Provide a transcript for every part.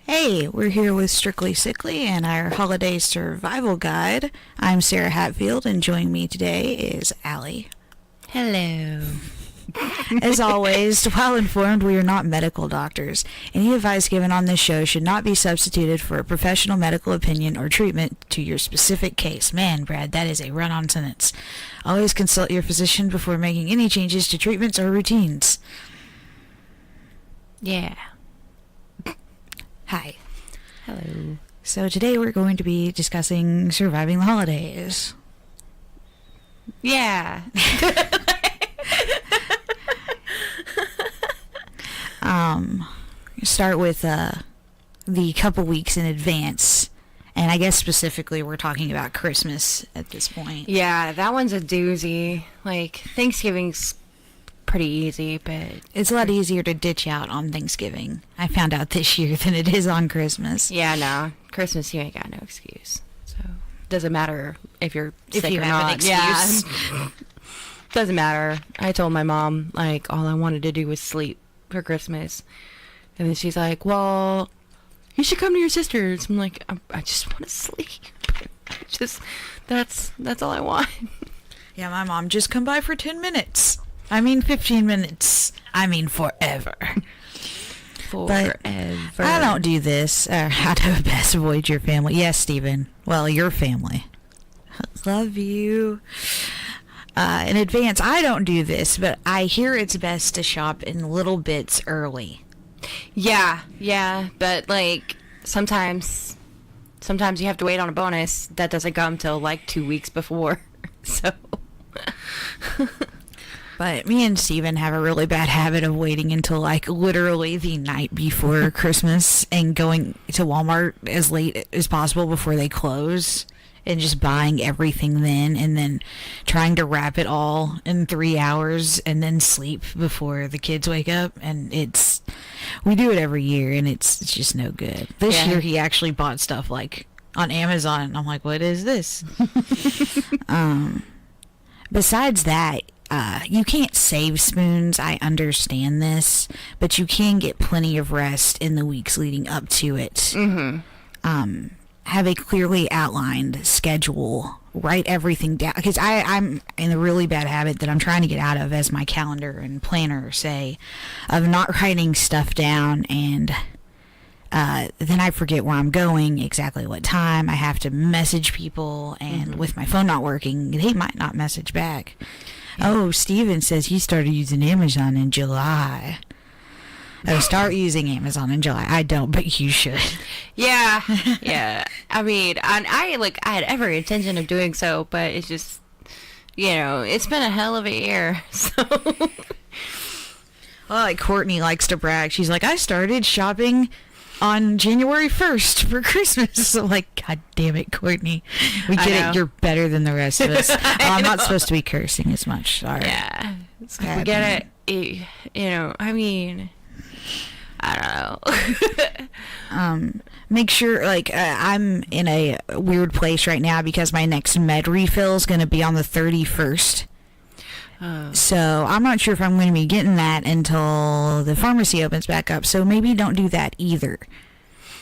Hey, we're here with Strictly Sickly and our holiday survival guide. I'm Sarah Hatfield, and joining me today is Allie. Hello. As always, while informed, we are not medical doctors. Any advice given on this show should not be substituted for a professional medical opinion or treatment to your specific case. Man, Brad, that is a run-on sentence. Always consult your physician before making any changes to treatments or routines. Yeah. Hi. Hello. So today we're going to be discussing surviving the holidays. Yeah. Start with the couple weeks in advance, and I guess specifically we're talking about Christmas at this point. Yeah, that one's a doozy. Like, Thanksgiving's pretty easy, but It's a lot easier to ditch out on Thanksgiving, I found out this year, than it is on Christmas. yeah, no. Christmas, you ain't got no excuse. So, doesn't matter if you're If sick you or have not. an excuse. Yeah. Doesn't matter. I told my mom, like, all I wanted to do was sleep for Christmas. And then she's like, well, you should come to your sister's. I'm like, I just want to sleep. That's all I want. Yeah, my mom, just come by for 10 minutes. I mean 15 minutes. I mean forever. Forever. I don't do this. How to best avoid your family. Yes, Stephen. Well, your family. Love you. In advance, I don't do this, but I hear it's best to shop in little bits early. Yeah, but like sometimes you have to wait on a bonus that doesn't come till like 2 weeks before. So But me and Steven have a really bad habit of waiting until like literally the night before Christmas and going to Walmart as late as possible before they close and just buying everything then and then trying to wrap it all in 3 hours and then sleep before the kids wake up. And we do it every year and it's just no good. This year he actually bought stuff like on Amazon. I'm like, what is this? Besides that, you can't save spoons. I understand this, but you can get plenty of rest in the weeks leading up to it. Mm-hmm. Have a clearly outlined schedule. Write everything down, because I'm in a really bad habit that I'm trying to get out of, as my calendar and planner say, of not writing stuff down, and then I forget where I'm going, exactly what time. I have to message people, and with my phone not working, they might not message back. Oh, Steven says he started using Amazon in July. Oh, start using Amazon in July. I don't, but you should. yeah. I mean, I had every intention of doing so, but it's just, it's been a hell of a year. So Well, like Courtney likes to brag. She's like, I started shopping on January 1st for Christmas. So like, God damn it, Courtney. We get it. You're better than the rest of us. I'm not supposed to be cursing as much. Sorry. Yeah. We get it. I mean, I don't know. Make sure, I'm in a weird place right now because my next med refill is going to be on the 31st. So I'm not sure if I'm going to be getting that until the pharmacy opens back up. So maybe don't do that either.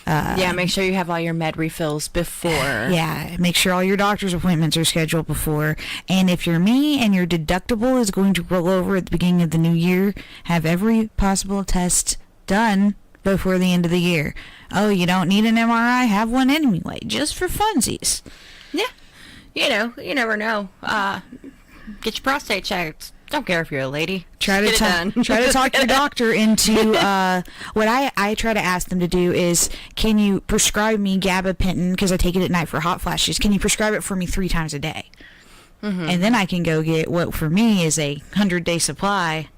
Make sure you have all your med refills before. Yeah, make sure all your doctor's appointments are scheduled before. And if you're me and your deductible is going to roll over at the beginning of the new year, have every possible test done before the end of the year. Oh, you don't need an MRI? Have one anyway, just for funsies. Yeah. You never know. Get your prostate checked. Don't care if you're a lady. Try to talk your doctor into what I try to ask them to do is, can you prescribe me gabapentin, because I take it at night for hot flashes. Can you prescribe it for me 3 times a day? Mm-hmm. And then I can go get what for me is a 100-day supply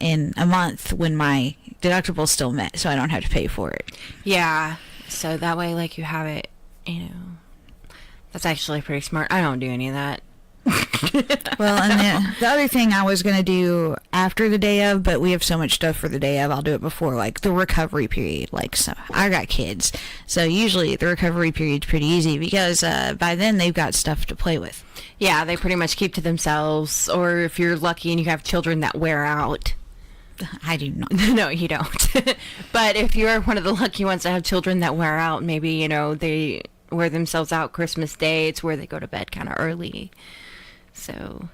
in a month when my deductible's still met, so I don't have to pay for it. Yeah. So that way, you have it, that's actually pretty smart. I don't do any of that. Well, and the other thing I was going to do after the day of, but we have so much stuff for the day of, I'll do it before, the recovery period. So I got kids, so usually the recovery period's pretty easy because by then they've got stuff to play with. Yeah, they pretty much keep to themselves, or if you're lucky and you have children that wear out. I do not. No, you don't. But if you're one of the lucky ones that have children that wear out, maybe, you know, they wear themselves out Christmas Day. It's where they go to bed kind of early. So.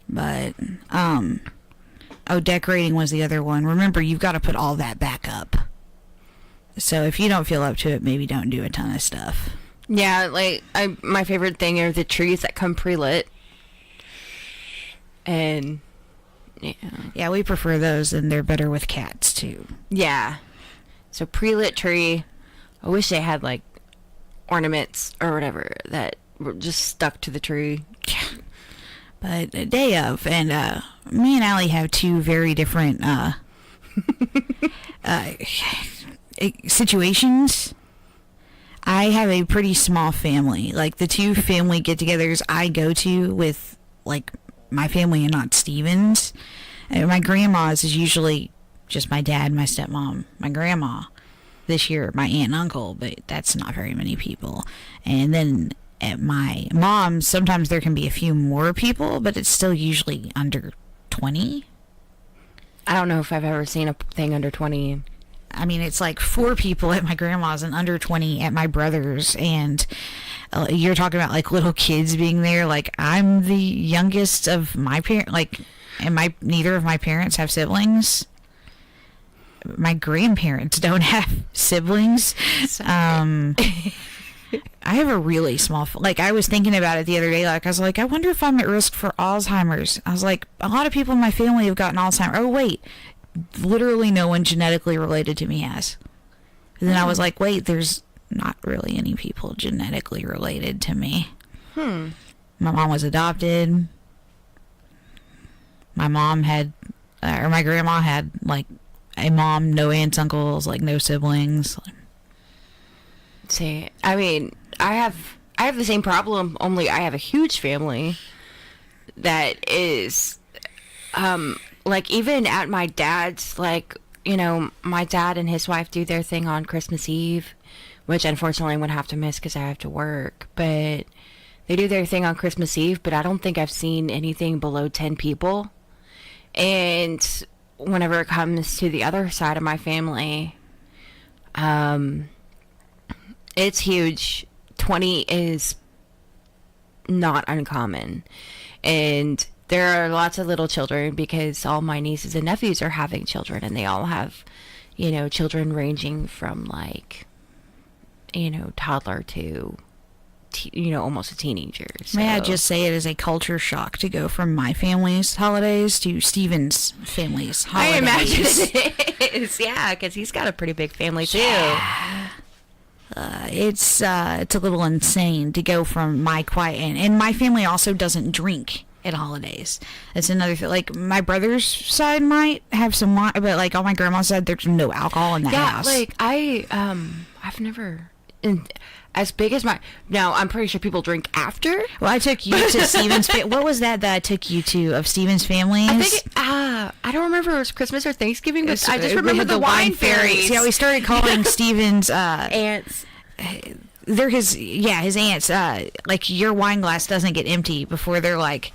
But, decorating was the other one. Remember, you've got to put all that back up. So if you don't feel up to it, maybe don't do a ton of stuff. Yeah, like, my favorite thing are the trees that come pre-lit. And, yeah. Yeah, we prefer those, and they're better with cats, too. Yeah. So pre-lit tree. I wish they had, like, ornaments or whatever that were just stuck to the tree. But a day of, and me and Allie have two very different situations. I have a pretty small family. Like, the two family get-togethers I go to with, like, my family and not Steven's. And my grandma's is usually just my dad, my stepmom, my grandma. This year, my aunt and uncle, but that's not very many people. And then at my mom's, sometimes there can be a few more people, but it's still usually under 20. I don't know if I've ever seen a thing under 20. I mean, it's like 4 people at my grandma's and under 20 at my brother's. And you're talking about like little kids being there. Like, I'm the youngest of my parents. Like, and neither of my parents have siblings. My grandparents don't have siblings. I have a really small, like, I was thinking about it the other day. Like, I was like, I wonder if I'm at risk for Alzheimer's. I was like, a lot of people in my family have gotten Alzheimer's. Oh, wait, literally no one genetically related to me has. And then I was like, wait, there's not really any people genetically related to me. My mom was adopted. My mom had, or my grandma had, like, a mom, no aunts, uncles, like, no siblings. See, I mean, I have the same problem, only I have a huge family that is, like, even at my dad's, like, you know, my dad and his wife do their thing on Christmas Eve, which unfortunately I would have to miss because I have to work, but they do their thing on Christmas Eve, but I don't think I've seen anything below 10 people. And whenever it comes to the other side of my family, it's huge. 20 is not uncommon. And there are lots of little children because all my nieces and nephews are having children, and they all have, you know, children ranging from, like, you know, toddler to, you know, almost a teenager. So. May I just say it is a culture shock to go from my family's holidays to Steven's family's holidays. I imagine it is, yeah, because he's got a pretty big family too. Yeah. It's a little insane to go from my quiet, and my family also doesn't drink at holidays. That's another thing. Like, my brother's side might have some wine, but like on my grandma's side, there's no alcohol in the house. Yeah, like I've never. As big as my... Now, I'm pretty sure people drink after. Well, I took you to Steven's... What was that I took you to of Steven's family's? I think... I don't remember if it was Christmas or Thanksgiving, but I just remember the wine fairies. Yeah, we started calling Steven's... aunts. They're his aunts. Like, your wine glass doesn't get empty before they're like...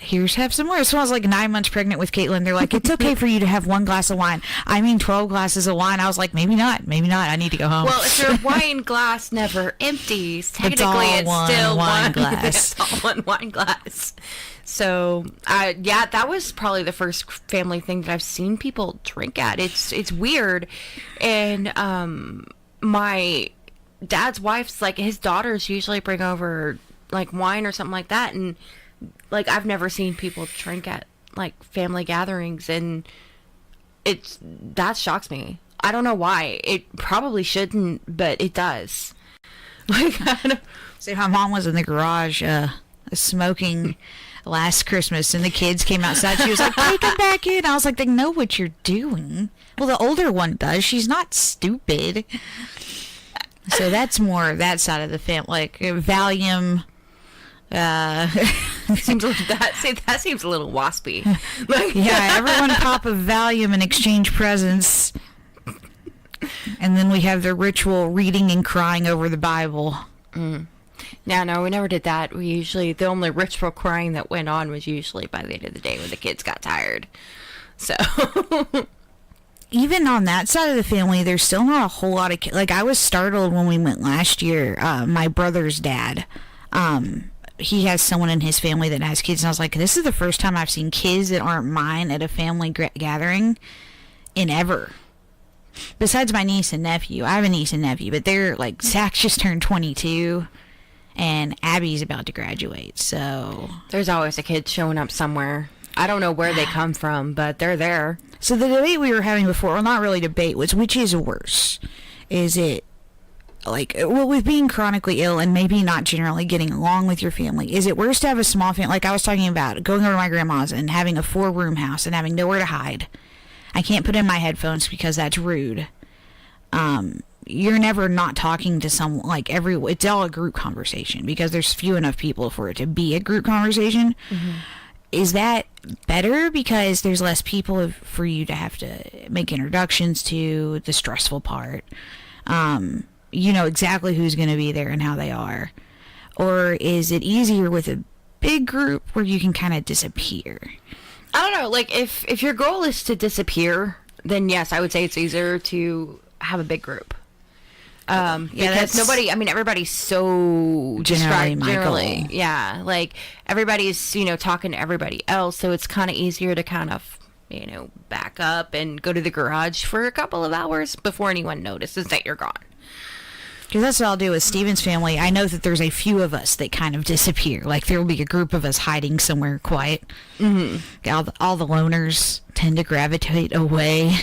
Here's, have some more. So I was like 9 months pregnant with Caitlin. They're like, it's okay for you to have 1 glass of wine. I mean, 12 glasses of wine. I was like, maybe not. I need to go home. Well, if your wine glass never empties, technically it's still one glass. It's all one wine glass. So, yeah, that was probably the first family thing that I've seen people drink at. It's weird. And my dad's wife's, like, his daughters usually bring over, like, wine or something like that. And like, I've never seen people drink at, like, family gatherings, and that shocks me. I don't know why. It probably shouldn't, but it does. Like, I don't... See, my mom was in the garage smoking last Christmas, and the kids came outside. She was like, take them back in. I was like, they know what you're doing. Well, the older one does. She's not stupid. So that's more that side of the family. Like, Valium... seems like that seems a little waspy. Like, yeah, everyone pop a Valium and exchange presents, and then we have the ritual reading and crying over the Bible. No, we never did that. We usually, the only ritual crying that went on was usually by the end of the day when the kids got tired. So even on that side of the family, there's still not a whole lot of kids. Like, I was startled when we went last year. My brother's dad, he has someone in his family that has kids, and I was like, this is the first time I've seen kids that aren't mine at a family gathering in ever. Besides my niece and nephew. I have a niece and nephew, but they're like, Zach just turned 22 and Abby's about to graduate, so there's always a kid showing up somewhere. I don't know where they come from, but they're there. So the debate we were having before, well, not really debate, was which is worse? Is it like, well, with being chronically ill and maybe not generally getting along with your family, is it worse to have a small family? Like I was talking about going over to my grandma's and having a 4-room house and having nowhere to hide. I can't put in my headphones because that's rude. You're never not talking to someone, like it's all a group conversation because there's few enough people for it to be a group conversation. Mm-hmm. Is that better because there's less people for you to have to make introductions to, the stressful part? You know exactly who's going to be there and how they are. Or is it easier with a big group where you can kind of disappear? I don't know. Like, if your goal is to disappear, then yes, I would say it's easier to have a big group. Because everybody's so generally, yeah, like everybody's, talking to everybody else, so it's kind of easier to kind of, back up and go to the garage for a couple of hours before anyone notices that you're gone. Because that's what I'll do with Steven's family. I know that there's a few of us that kind of disappear. Like, there will be a group of us hiding somewhere quiet. Mm-hmm. All the loners tend to gravitate away.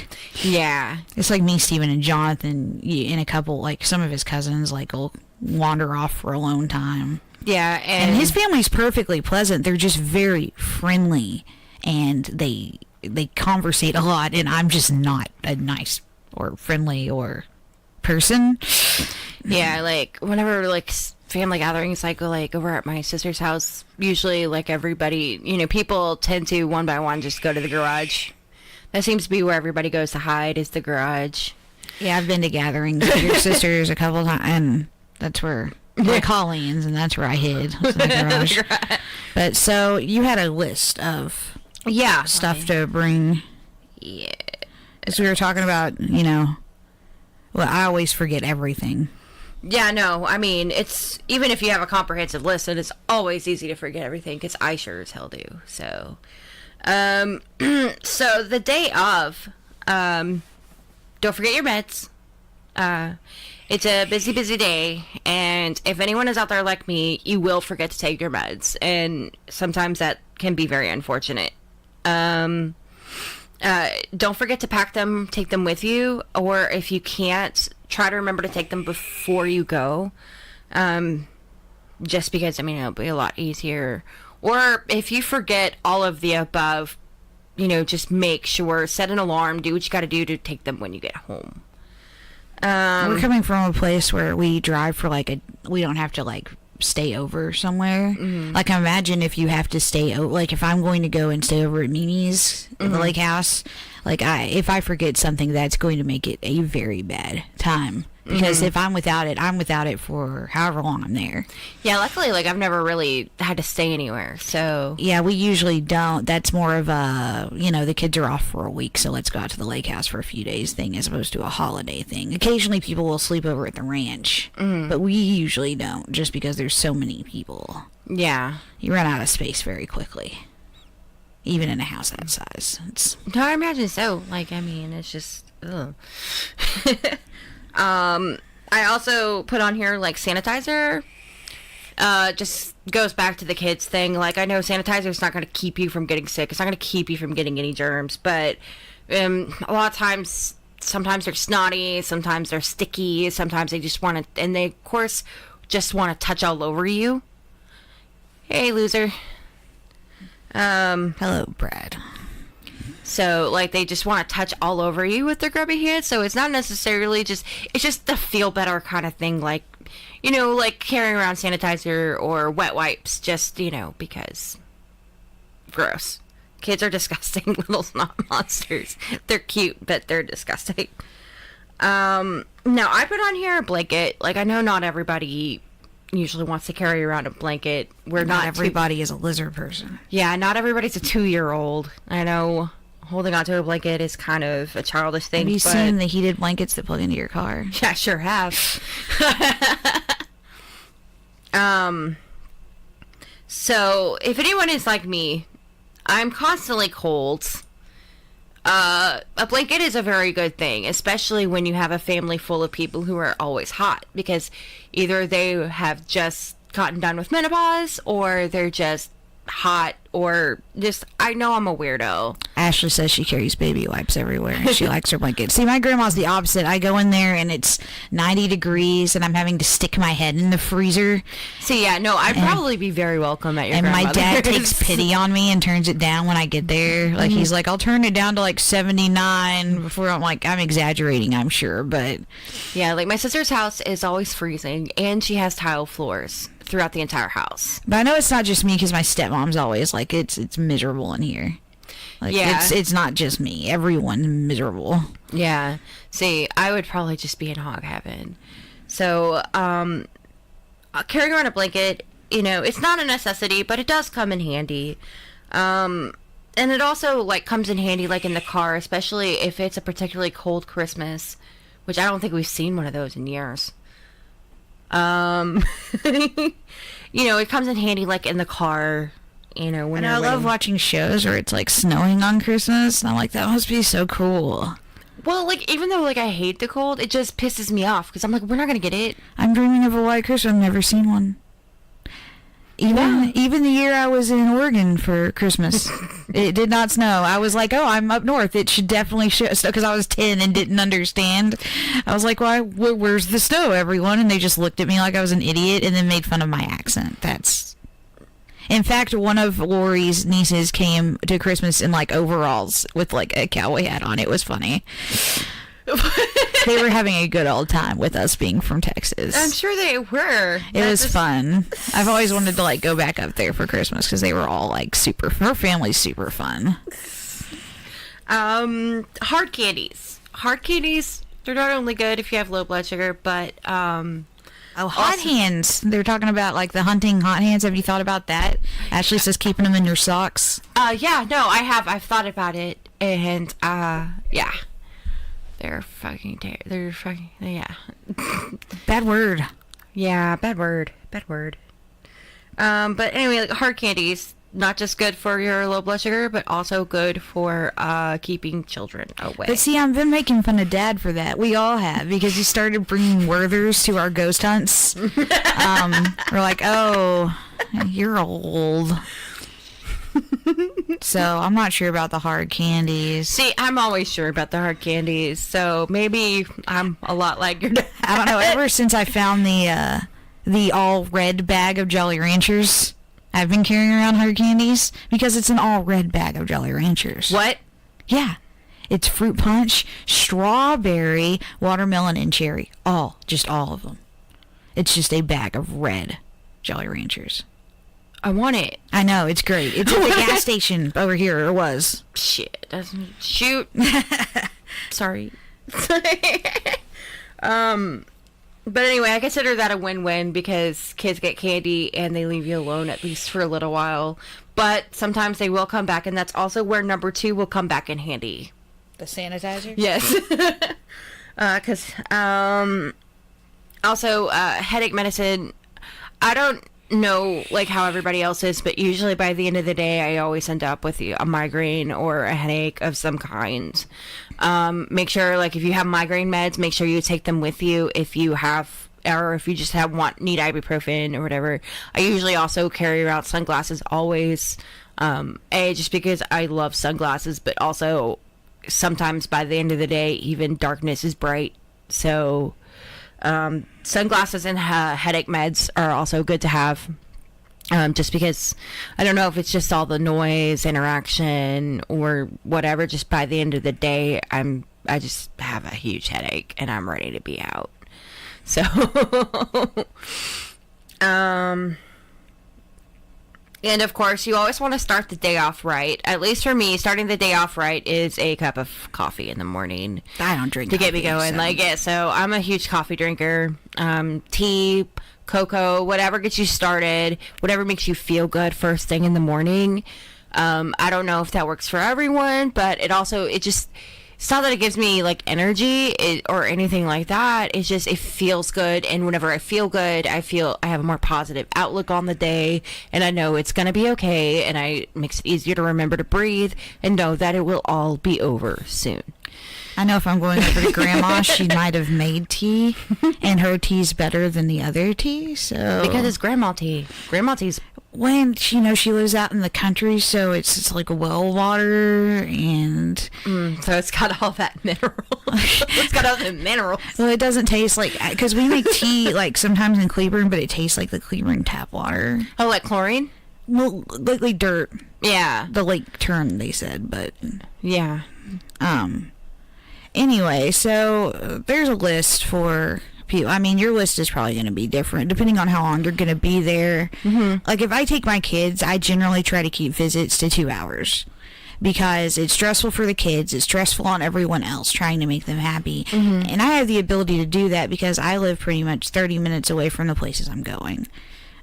Yeah. It's like me, Steven, and Jonathan, and a couple, like, some of his cousins, like, will wander off for alone time. Yeah, and his family's perfectly pleasant. They're just very friendly, and they conversate a lot, and I'm just not a nice or friendly or person. Yeah, like whenever like family gatherings, I go like over at my sister's house, usually like everybody, people tend to one by one just go to the garage. That seems to be where everybody goes to hide, is the garage. Yeah, I've been to gatherings with your sisters a couple times, and that's where like Colleen's, and that's where I hid, was in the garage. But so you had a list of stuff to bring. Yeah, as we were talking about, well, I always forget everything. Yeah, no, I mean, it's, even if you have a comprehensive list, it's always easy to forget everything, because I sure as hell do, so. So the day of, don't forget your meds. It's a busy, busy day, and if anyone is out there like me, you will forget to take your meds, and sometimes that can be very unfortunate. Don't forget to pack them, take them with you, or if you can't, try to remember to take them before you go. Just because, it'll be a lot easier. Or if you forget all of the above, just make sure, set an alarm, do what you got to do to take them when you get home. We're coming from a place where we drive for we don't have to stay over somewhere. Mm-hmm. Like, imagine if you have to stay over, like if I'm going to go and stay over at Mimi's at the lake house, if I forget something, that's going to make it a very bad time. Because if I'm without it for however long I'm there. Yeah, luckily, I've never really had to stay anywhere, so. Yeah, we usually don't. That's more of a, the kids are off for a week, so let's go out to the lake house for a few days thing as opposed to a holiday thing. Occasionally people will sleep over at the ranch, but we usually don't, just because there's so many people. Yeah. You run out of space very quickly. Even in a house that size. No, I imagine so. It's just, ugh. I also put on here sanitizer. Just goes back to the kids thing. I know sanitizer is not going to keep you from getting sick. It's not going to keep you from getting any germs. But a lot of times, sometimes they're snotty, sometimes they're sticky, sometimes they just want to, and they of course just want to touch all over you. Hey, loser. Hello, Brad. So, they just want to touch all over you with their grubby hands. So, it's not necessarily it's just the feel better kind of thing. Carrying around sanitizer or wet wipes, just, because gross. Kids are disgusting little snot monsters. They're cute, but they're disgusting. Now, I put on here a blanket. I know not everybody usually wants to carry around a blanket. Not everybody is a lizard person. Yeah, not everybody's a 2-year-old. I know holding onto a blanket is kind of a childish thing. Have you but seen the heated blankets that plug into your car? Yeah, I sure have. So if anyone is like me, I'm constantly cold. A blanket is a very good thing, especially when you have a family full of people who are always hot, because either they have just gotten done with menopause, or they're just hot, or just, I know I'm a weirdo. Ashley says she carries baby wipes everywhere and she likes her blanket. See, my grandma's the opposite. I go in there and it's 90 degrees and I'm having to stick my head in the freezer. See, yeah, no, I'd probably be very welcome at your And my grandmother's. dad takes pity on me and turns it down when I get there. Like, he's like, I'll turn it down to like 79 before. I'm like, I'm exaggerating, I'm sure, but... Yeah, like my sister's house is always freezing, and she has tile floors throughout the entire house. But I know it's not just me, because my stepmom's always like, it's miserable in here. Like, Yeah. it's not just me. Everyone's miserable. Yeah. See, I would probably just be in hog heaven. So, carrying around a blanket, you know, it's not a necessity, but it does come in handy. And it also, like, comes in handy, like, in the car, especially if it's a particularly cold Christmas, which I don't think we've seen one of those in years. You know, it comes in handy, like, in the car, you know, when And I love watching shows where it's like snowing on Christmas, and I'm like, that must be so cool. Well, like, even though, like, I hate the cold, it just pisses me off, because I'm like, we're not gonna get it. I'm dreaming of a white Christmas. I've never seen one. Even the year I was in Oregon for Christmas, it did not snow. I was like, oh, I'm up north. It should definitely snow, because I was 10 and didn't understand. I was like, why? Where's the snow, everyone? And they just looked at me like I was an idiot and then made fun of my accent. In fact, one of Lori's nieces came to Christmas in like overalls with like a cowboy hat on. It was funny. They were having a good old time with us being from Texas. I'm sure they were. It was fun. I've always wanted to like go back up there for Christmas, because they were all like super. Her family's super fun. Hard candies. Hard candies. They're not only good if you have low blood sugar, but Hot hands. They're talking about like the hunting hot hands. Have you thought about that? Ashley says keeping them in your socks. Yeah, no, I have. I've thought about it, and yeah. They're fucking yeah. Bad word. Yeah, bad word. But anyway, like, hard candies, not just good for your low blood sugar, but also good for keeping children away. But see, I've been making fun of Dad for that. We all have, because he started bringing Werthers to our ghost hunts. We're like, oh, you're old. So I'm not sure about the hard candies. See, I'm always sure about the hard candies, so maybe I'm a lot like your dad. I don't know. Ever since I found the all red bag of Jolly Ranchers, I've been carrying around hard candies, because it's an all red bag of Jolly Ranchers. What? Yeah. It's fruit punch, strawberry, watermelon, and cherry. Just all of them. It's just a bag of red Jolly Ranchers. I want it. I know, it's great. It's at the gas station over here, or was. Shit, doesn't shoot. Sorry. But anyway, I consider that a win-win, because kids get candy and they leave you alone, at least for a little while. But sometimes they will come back, and that's also where number 2 will come back in handy. The sanitizer? Yes. Because also headache medicine, I don't know like how everybody else is, but usually by the end of the day I always end up with a migraine or a headache of some kind. Make sure, like, if you have migraine meds, make sure you take them with you. If you have, or if you just need ibuprofen or whatever. I usually also carry around sunglasses always, just because I love sunglasses, but also sometimes by the end of the day even darkness is bright, so sunglasses and headache meds are also good to have, just because I don't know if it's just all the noise, interaction, or whatever. Just by the end of the day, I just have a huge headache and I'm ready to be out. So, and of course, you always want to start the day off right. At least for me, starting the day off right is a cup of coffee in the morning. I don't drink to coffee, get me going. so. So I'm a huge coffee drinker. Tea, cocoa, whatever gets you started, whatever makes you feel good first thing in the morning. I don't know if that works for everyone, but it also, it's not that it gives me like energy or anything like that. It's just, it feels good. And whenever I feel good, I feel I have a more positive outlook on the day, and I know it's going to be okay. And it makes it easier to remember to breathe and know that it will all be over soon. I know if I'm going over to Grandma, she might have made tea, and her tea's better than the other tea. So because it's Grandma tea. Grandma tea's when she lives out in the country, so it's like well water, and so it's got all that mineral. It's got all the minerals. Well, it doesn't taste like, because we make tea like sometimes in Cleburne, but it tastes like the Cleburne tap water. Oh, like chlorine? Well, like dirt. Yeah, the lake turn, they said, but yeah. Anyway, so there's a list for people. I mean, your list is probably going to be different depending on how long you're going to be there. Like, if I take my kids, I generally try to keep visits to 2 hours because it's stressful for the kids. It's stressful on everyone else trying to make them happy. And I have the ability to do that because I live pretty much 30 minutes away from the places I'm going.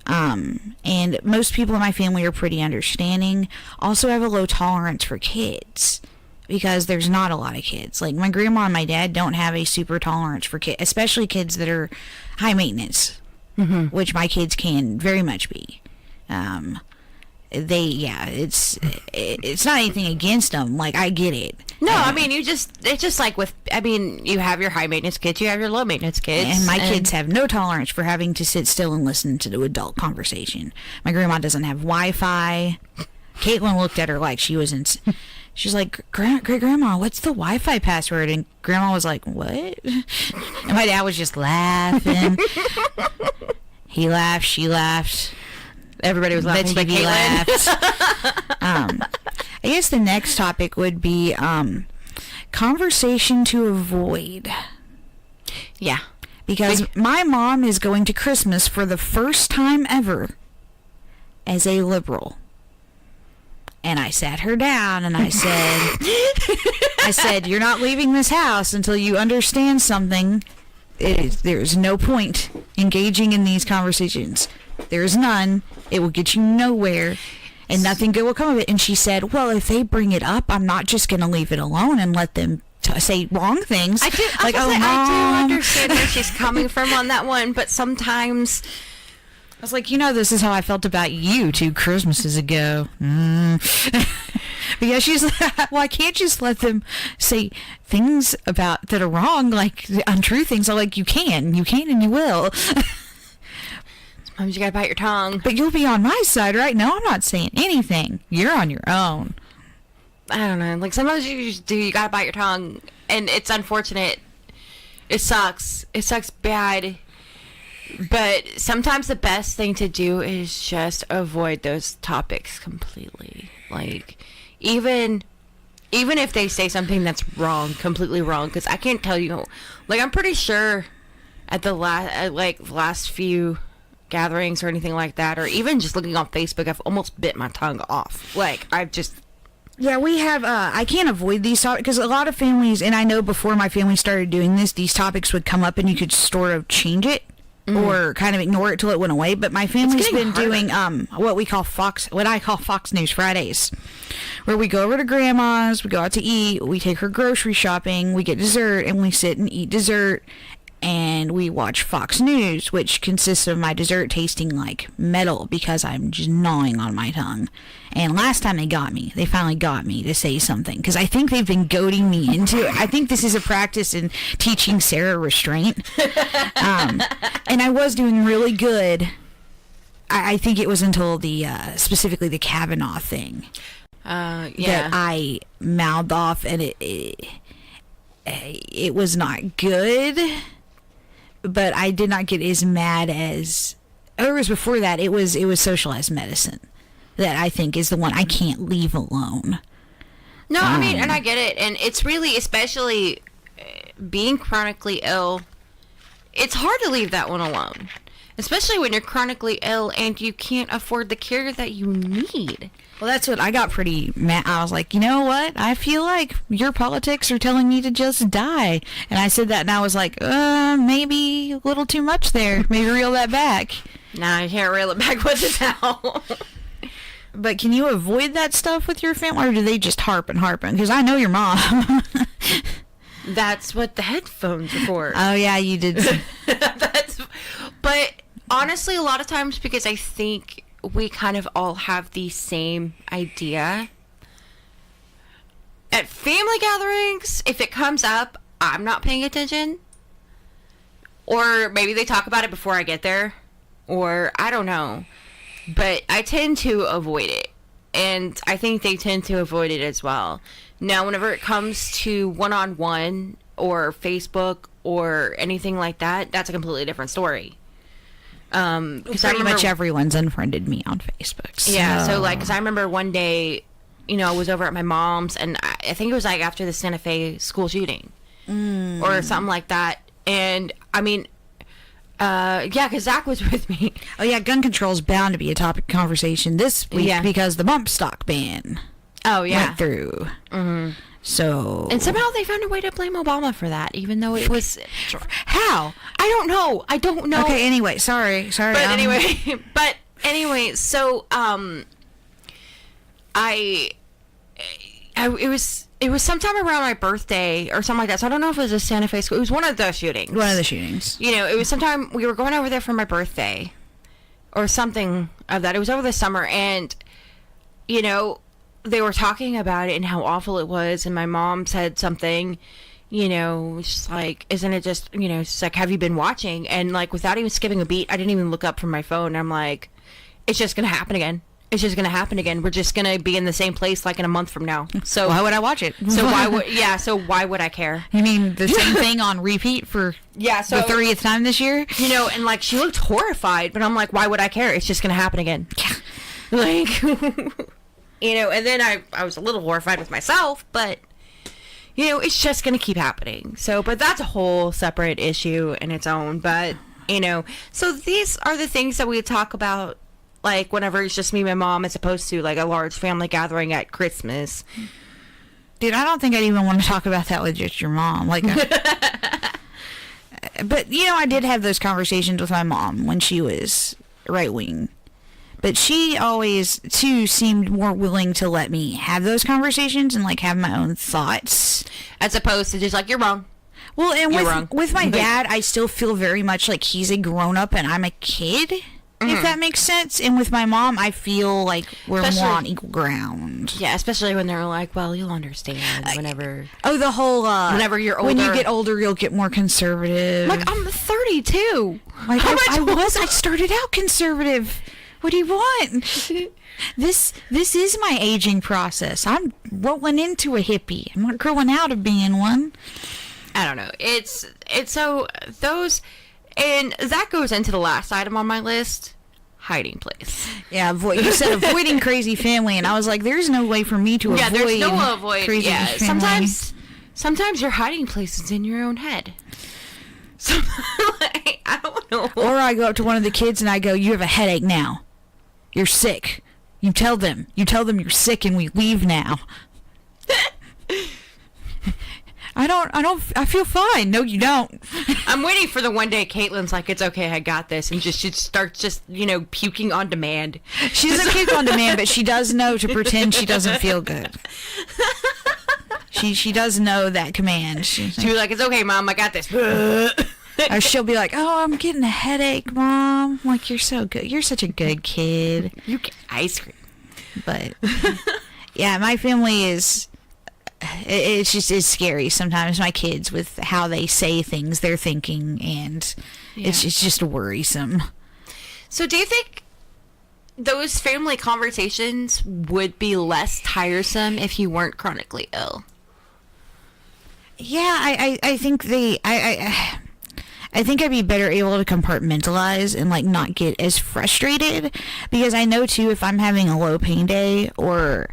And most people in my family are pretty understanding. Also have a low tolerance for kids, because there's not a lot of kids. Like, my grandma and my dad don't have a super tolerance for kids, especially kids that are high maintenance, which my kids can very much be. It's not anything against them. Like, I get it. No, I mean, it's just like you have your high maintenance kids, you have your low maintenance kids. And my kids have no tolerance for having to sit still and listen to the adult conversation. My grandma doesn't have Wi-Fi. Caitlin looked at her like she was in... She's like, great grandma, what's the Wi-Fi password? And Grandma was like, what? And my dad was just laughing. He laughed, she laughed. Everybody was laughing, but Caitlin laughed. I guess the next topic would be conversation to avoid. Yeah. Because my mom is going to Christmas for the first time ever as a liberal. And I sat her down and I said, you're not leaving this house until you understand something. There's no point engaging in these conversations. There's none. It will get you nowhere, and nothing good will come of it. And she said, well, if they bring it up, I'm not just going to leave it alone and let them say wrong things. I do understand where she's coming from on that one, but sometimes... I was like, this is how I felt about you 2 Christmases ago. But yeah, she's like, well, I can't just let them say things that are wrong, like untrue things. I'm like, you can and you will. Sometimes you gotta bite your tongue. But you'll be on my side, right? No, I'm not saying anything. You're on your own. I don't know. Like, sometimes you just do. You gotta bite your tongue, and it's unfortunate. It sucks. It sucks bad. But sometimes the best thing to do is just avoid those topics completely. Like, even if they say something that's wrong, completely wrong, because I can't tell you. Like, I'm pretty sure at the last few gatherings or anything like that, or even just looking on Facebook, I've almost bit my tongue off. Like, I've just... Yeah, we have, I can't avoid these topics, because a lot of families, and I know before my family started doing this, these topics would come up and you could sort of change it. Or kind of ignore it till it went away. But my family's been doing what I call Fox News Fridays, where we go over to Grandma's, we go out to eat, we take her grocery shopping, we get dessert, and we sit and eat dessert, and we watch Fox News, which consists of my dessert tasting like metal because I'm just gnawing on my tongue. And last time they finally got me to say something, because I think they've been goading me into it. I think this is a practice in teaching Sarah restraint. And I was doing really good. I think it was until specifically the Kavanaugh thing. That I mouthed off, and it was not good. But I did not get as mad as... Or it was before that. It was socialized medicine. That I think is the one I can't leave alone. No, I mean, and I get it. And it's really, especially being chronically ill, it's hard to leave that one alone. Especially when you're chronically ill and you can't afford the care that you need. Well, that's what I got pretty mad. I was like, you know what? I feel like your politics are telling me to just die. And I said that, and I was like, maybe a little too much there. Maybe reel that back. Nah, I can't reel it back with it now. But can you avoid that stuff with your family, or do they just harp and harp? Because I know your mom. That's what the headphones are for. Oh, yeah, you did. But honestly, a lot of times, because I think we kind of all have the same idea. At family gatherings, if it comes up, I'm not paying attention. Or maybe they talk about it before I get there. Or I don't know. But I tend to avoid it. And I think they tend to avoid it as well. Now, whenever it comes to one-on-one or Facebook or anything like that, that's a completely different story. Because pretty much everyone's unfriended me on Facebook. So. Yeah, so like, because I remember one day, you know, I was over at my mom's, and I think it was like after the Santa Fe school shooting or something like that. And I mean, yeah, because Zach was with me. Oh yeah, gun control is bound to be a topic of conversation this week because the bump stock ban. Went through. Mm-hmm. So and somehow they found a way to blame Obama for that, even though it was how I don't know. Okay, anyway, sorry. But anyway, so it was sometime around my birthday or something like that. So I don't know if it was a Santa Fe school. It was one of the shootings. You know, it was sometime we were going over there for my birthday or something of that. It was over the summer, and you know, they were talking about it and how awful it was, and my mom said something, you know, she's like, isn't it just, you know, she's like, have you been watching? And like, without even skipping a beat, I didn't even look up from my phone. I'm like, it's just gonna happen again. It's just gonna happen again. We're just gonna be in the same place like in a month from now. So why would I watch it? So why would I care? You mean the same thing on repeat for the 30th time this year? You know, and like, she looked horrified, but I'm like, why would I care? It's just gonna happen again. Like, you know, and then I was a little horrified with myself, but you know, it's just gonna keep happening. So, but that's a whole separate issue in its own. But you know, so these are the things that we talk about, like whenever it's just me and my mom, as opposed to like a large family gathering at Christmas. Dude, I don't think I'd even want to talk about that with just your mom. Like, but you know, I did have those conversations with my mom when she was right wing. But she always, too, seemed more willing to let me have those conversations and, like, have my own thoughts. As opposed to just, like, you're wrong. Well, and with my dad, I still feel very much like he's a grown-up and I'm a kid, if that makes sense. And with my mom, I feel like we're more on equal ground. Yeah, especially when they're like, well, you'll understand whenever... the whole... whenever you're older. When you get older, you'll get more conservative. Like, I'm 32. Like, I started out conservative. What do you want? This is my aging process. I'm rolling into a hippie. I'm not growing out of being one. I don't know. It's so those, and that goes into the last item on my list, hiding place. Yeah, you said avoiding crazy family, and I was like, there's no way for me to avoid. Yeah, there's no avoid. Crazy family. Sometimes your hiding place is in your own head. So like, I don't know. Or I go up to one of the kids and I go, "You have a headache now. You're sick." You tell them you're sick and we leave now. I feel fine. No, you don't. I'm waiting for the one day Caitlin's like, it's okay, I got this, and she starts just, you know, puking on demand. She doesn't puke on demand, but she does know to pretend she doesn't feel good. She does know that command. She'll be like, it's okay, Mom, I got this. Or she'll be like, oh, I'm getting a headache, Mom. I'm like, you're so good. You're such a good kid. You get ice cream. But, yeah, my family is... It's scary sometimes, my kids, with how they say things they're thinking, and it's just worrisome. So do you think those family conversations would be less tiresome if you weren't chronically ill? Yeah, I think I think I'd be better able to compartmentalize and like not get as frustrated, because I know too, if I'm having a low pain day, or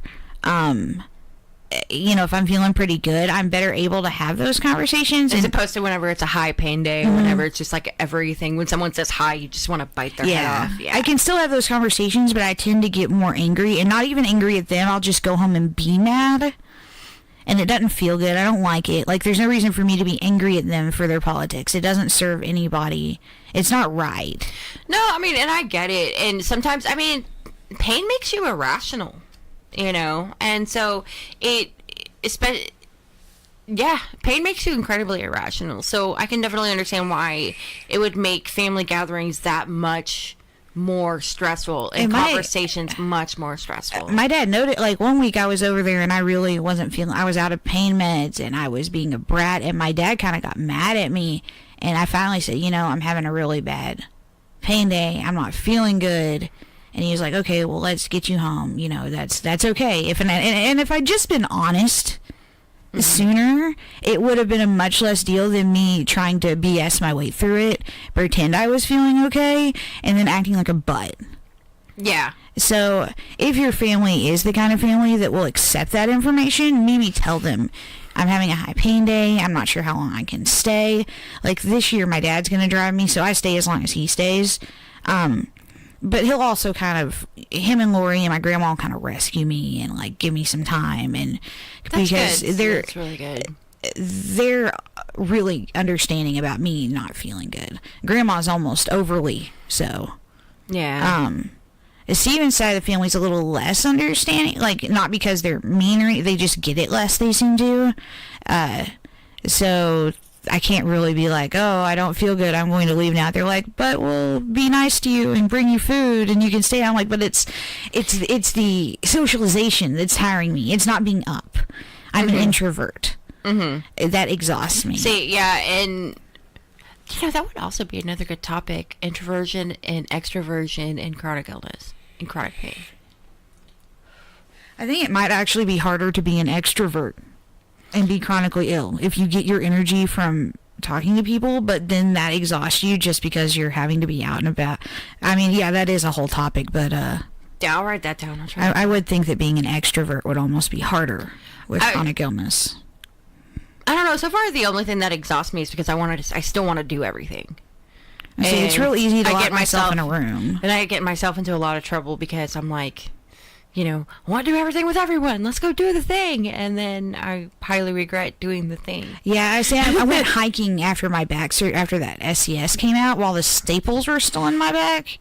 you know, if I'm feeling pretty good, I'm better able to have those conversations. As opposed to whenever it's a high pain day, or whenever it's just like everything, when someone says hi, you just want to bite their head off. Yeah. I can still have those conversations, but I tend to get more angry, and not even angry at them. I'll just go home and be mad. And it doesn't feel good. I don't like it. Like, there's no reason for me to be angry at them for their politics. It doesn't serve anybody. It's not right. No, I mean, and I get it. And sometimes, I mean, pain makes you irrational, and so pain makes you incredibly irrational. So I can definitely understand why it would make family gatherings that much more stressful and conversations much more stressful. My dad noted, like, one week I was over there and I really wasn't feeling, I was out of pain meds and I was being a brat, and my dad kind of got mad at me, and I finally said, I'm having a really bad pain day, I'm not feeling good. And he was like, okay, well, let's get you home, that's okay. And if I'd just been honest sooner, it would have been a much less deal than me trying to BS my way through it, pretend I was feeling okay, and then acting like a butt. Yeah. So if your family is the kind of family that will accept that information, maybe tell them, I'm having a high pain day, I'm not sure how long I can stay. Like this year, my dad's going to drive me, so I stay as long as he stays. But he'll also him and Lori and my grandma will kind of rescue me and like give me some time, and that's because good. they're That's really good. They're really understanding about me not feeling good. Grandma's almost overly so. Yeah. Steven's side of the family's a little less understanding, like not because they're mean, they just get it less, they seem to. So I can't really be like, oh, I don't feel good, I'm going to leave now. They're like, but we'll be nice to you and bring you food and you can stay. I'm like, but it's the socialization that's tiring me. It's not being up. I'm an introvert. Mm-hmm. That exhausts me. See, yeah, and that would also be another good topic: introversion and extroversion and chronic illness and chronic pain. I think it might actually be harder to be an extrovert and be chronically ill if you get your energy from talking to people, but then that exhausts you just because you're having to be out and about. I mean, yeah, that is a whole topic, but yeah, I'll write that down. I would think that being an extrovert would almost be harder with chronic illness. I don't know. So far, the only thing that exhausts me is because I still want to do everything. See, it's real easy to lock myself in a room, and I get myself into a lot of trouble because I'm like, I want to do everything with everyone. Let's go do the thing. And then I highly regret doing the thing. Yeah, I went hiking after my back after that SCS came out while the staples were still in my back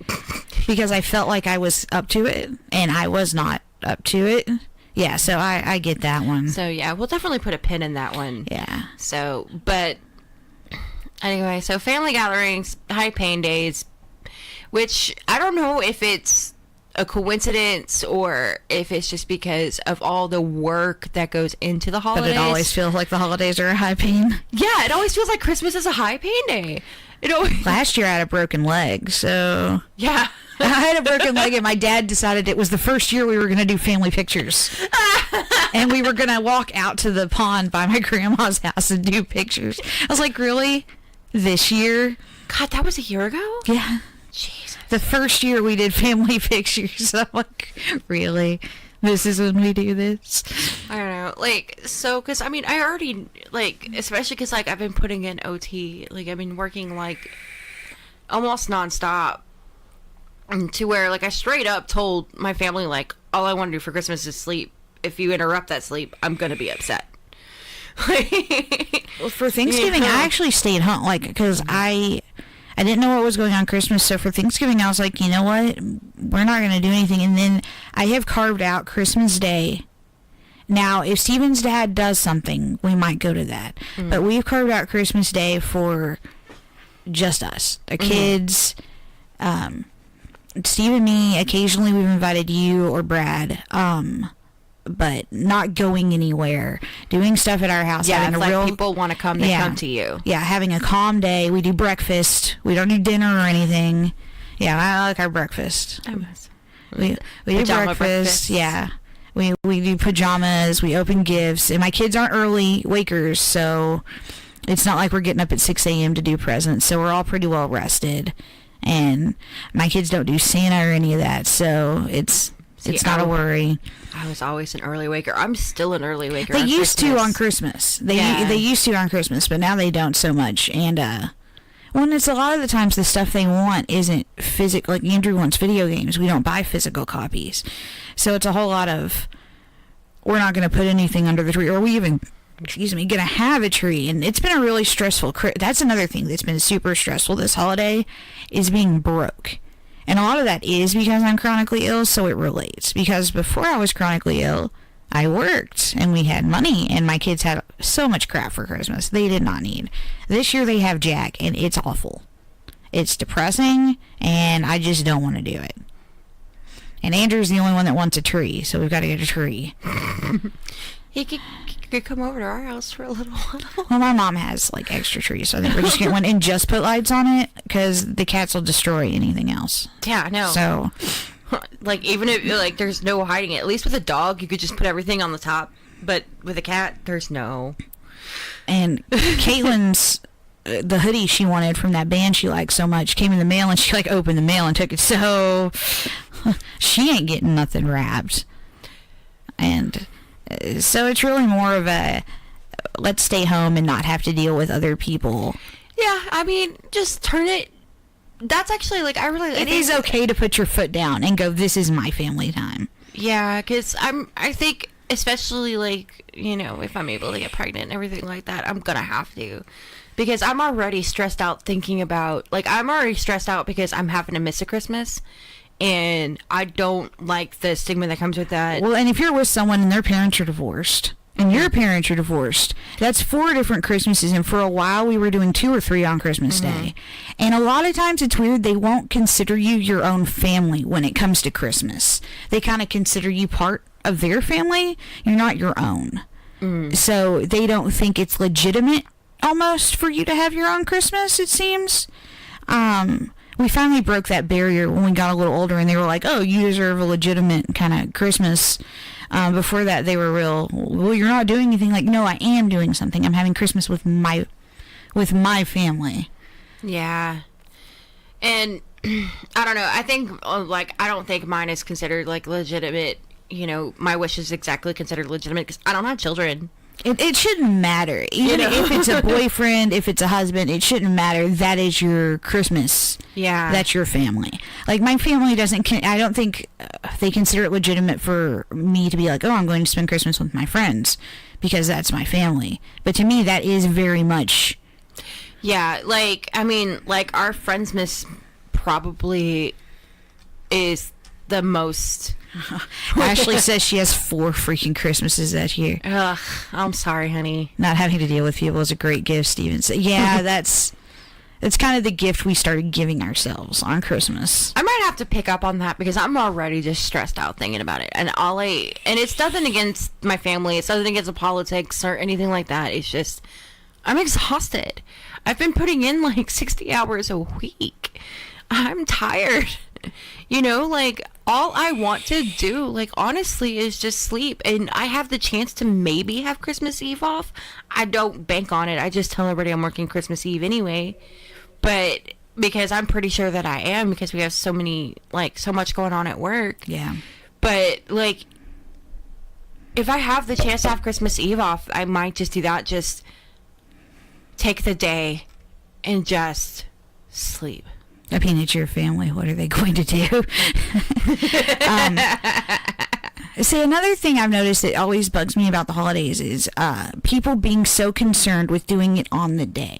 because I felt like I was up to it, and I was not up to it. Yeah, so I get that one. So, yeah, we'll definitely put a pin in that one. Yeah. So, but anyway, so family gatherings, high pain days, which I don't know if it's a coincidence or if it's just because of all the work that goes into the holidays. But it always feels like the holidays are a high pain. Yeah, it always feels like Christmas is a high pain day. Last year I had a broken leg, so yeah. I had a broken leg, and my dad decided it was the first year we were going to do family pictures. And we were going to walk out to the pond by my grandma's house and do pictures. I was like, really? This year? God, that was a year ago? Yeah. Jesus. The first year we did family pictures. I'm like, really? This is when we do this? I don't know. So, because, I mean, I already, especially because, I've been putting in OT. I've been working, almost nonstop. To where, I straight up told my family, all I want to do for Christmas is sleep. If you interrupt that sleep, I'm going to be upset. Well, for Thanksgiving, I actually stayed home, because I didn't know what was going on Christmas, so for Thanksgiving, I was like, you know what? We're not going to do anything. And then I have carved out Christmas Day. Now, if Steven's dad does something, we might go to that. Mm-hmm. But we've carved out Christmas Day for just us, the kids, Steve and me. Occasionally we've invited you or Brad, but not going anywhere, doing stuff at our house. Yeah, if people want to come, they come to you. Yeah, having a calm day. We do breakfast. We don't do dinner or anything. Yeah, I like our breakfast. We do breakfast. Yeah, we do pajamas. We open gifts, and my kids aren't early wakers, so it's not like we're getting up at 6 a.m. to do presents. So we're all pretty well rested. And my kids don't do Santa or any of that, so it's not a worry. I was always an early waker. I'm still an early waker. They used to on Christmas. They used to on Christmas, but now they don't so much. And it's a lot of the times the stuff they want isn't physical. Like Andrew wants video games. We don't buy physical copies, so it's a whole lot of we're not going to put anything under the tree, or we even. Going to have a tree, and it's been a really stressful. That's another thing that's been super stressful this holiday, is being broke. And a lot of that is because I'm chronically ill, so it relates. Because before I was chronically ill, I worked and we had money and my kids had so much crap for Christmas they did not need. This year they have Jack and it's awful. It's depressing and I just don't want to do it. And Andrew's the only one that wants a tree, so we've got to get a tree. He could come over to our house for a little while. Well, my mom has like extra trees, so I think we're just getting one and just put lights on it because the cats will destroy anything else. Yeah, no. So, like, even if like there's no hiding it, at least with a dog you could just put everything on the top. But with a cat, there's no. And Caitlin's the hoodie she wanted from that band she liked so much came in the mail, and she like opened the mail and took it. So she ain't getting nothing wrapped. And so it's really more of a let's stay home and not have to deal with other people. Yeah, I mean, just turn it. That's actually like It is okay to put your foot down and go, this is my family time. Yeah, because I think especially like, you know, if I'm able to get pregnant and everything like that, I'm gonna have to, because I'm already stressed out thinking about, like, I'm already stressed out because I'm having to miss a Christmas. And I don't like the stigma that comes with that. Well, and if you're with someone and their parents are divorced, and your parents are divorced, that's 4 different Christmases, and for a while we were doing 2 or 3 on Christmas Day. And a lot of times it's weird, they won't consider you your own family when it comes to Christmas. They kind of consider you part of their family. You're not your own. So they don't think it's legitimate, almost, for you to have your own Christmas, it seems. We finally broke that barrier when we got a little older, and they were like, oh, you deserve a legitimate kind of Christmas. Before that, they were real, well, you're not doing anything. Like, no, I am doing something. I'm having Christmas with my family. Yeah. And I don't know. I think, like, I don't think mine is considered, like, legitimate. You know, my wish is exactly considered legitimate because I don't have children. It shouldn't matter. Even if it's a boyfriend, if it's a husband, it shouldn't matter. That is your Christmas. Yeah. That's your family. Like, my family doesn't, I don't think they consider it legitimate for me to be like, oh, I'm going to spend Christmas with my friends because that's my family. But to me, that is very much. Yeah, like, I mean, like, our Friendsmas probably is the most. Ashley says she has 4 freaking Christmases that year. Ugh, I'm sorry, honey. Not having to deal with people is a great gift, Steven. So, yeah, that's kind of the gift we started giving ourselves on Christmas. I might have to pick up on that because I'm already just stressed out thinking about it. And it's nothing against my family. It's nothing against the politics or anything like that. It's just, I'm exhausted. I've been putting in like 60 hours a week. I'm tired. You know, like, all I want to do, like, honestly, is just sleep. And I have the chance to maybe have Christmas Eve off. I don't bank on it. I just tell everybody I'm working Christmas Eve anyway. But because I'm pretty sure that I am, because we have so much going on at work. Yeah. But, like, if I have the chance to have Christmas Eve off, I might just do that. Just take the day and just sleep. I mean, it's your family. What are they going to do? See, another thing I've noticed that always bugs me about the holidays is people being so concerned with doing it on the day.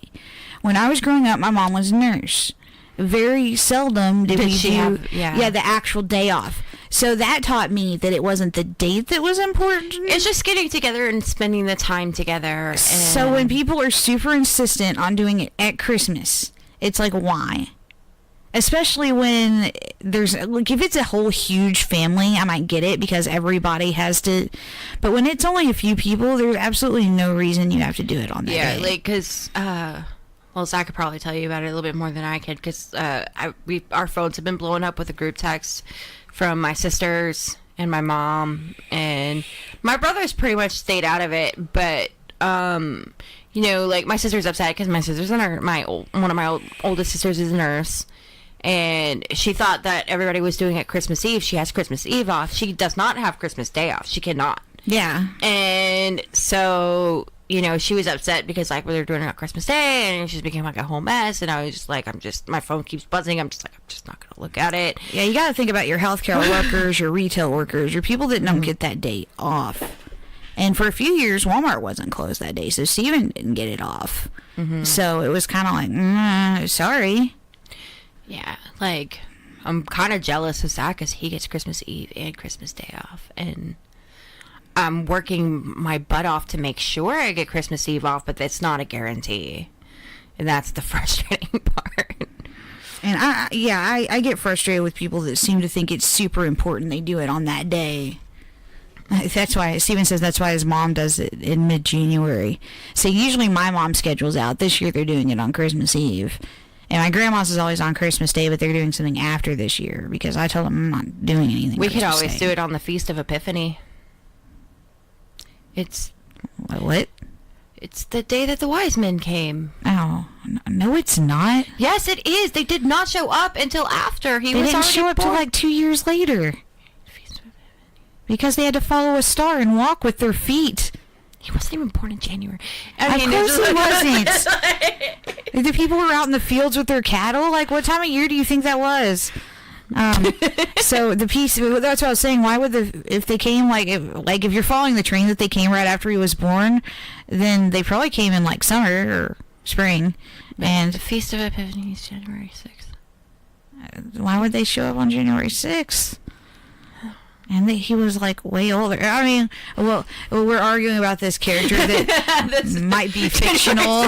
When I was growing up, my mom was a nurse. Very seldom did we do the actual day off. So that taught me that it wasn't the date that was important. It's just getting together and spending the time together. So when people are super insistent on doing it at Christmas, it's like, why? Especially when there's, like, if it's a whole huge family, I might get it because everybody has to. But when it's only a few people, there's absolutely no reason you have to do it on that day. Yeah, like, because, well, Zach could probably tell you about it a little bit more than I could because our phones have been blowing up with a group text from my sisters and my mom. And my brother's pretty much stayed out of it, but, you know, like, my sister's upset because my sister's a nurse. One of my oldest sisters is a nurse. And she thought that everybody was doing it Christmas Eve. She has Christmas Eve off. She does not have Christmas Day off. She cannot. Yeah. And so, you know, she was upset because, like, we were doing it on Christmas Day, and it just became, like, a whole mess. And I was just like, my phone keeps buzzing. I'm just not going to look at it. Yeah, you got to think about your healthcare workers, your retail workers, your people that don't get that day off. And for a few years, Walmart wasn't closed that day, so Steven didn't get it off. So it was kind of like, sorry. Yeah, like, I'm kind of jealous of Zach because he gets Christmas Eve and Christmas Day off, and I'm working my butt off to make sure I get Christmas Eve off, but that's not a guarantee, and that's the frustrating part. And I get frustrated with people that seem to think it's super important they do it on that day. That's why Steven says that's why his mom does it in mid-January. So usually my mom schedules out. This year they're doing it on Christmas Eve. And my grandma's is always on Christmas Day, but they're doing something after this year because I told them I'm not doing anything. We could always do it on the Feast of Epiphany. It's... What? It's the day that the wise men came. Oh, no, it's not. Yes, it is. They did not show up until after. They didn't show up till like 2 years later. Because they had to follow a star and walk with their feet. He wasn't even born in January. Of course he wasn't. The people were out in the fields with their cattle. Like, what time of year do you think that was? So the piece, that's what I was saying. Why would if they came if you're following the train that they came right after he was born, then they probably came in like summer or spring. And the Feast of Epiphany is January 6th. Why would they show up on January 6th? And he was like way older. I mean, well, we're arguing about this character that might be fictional.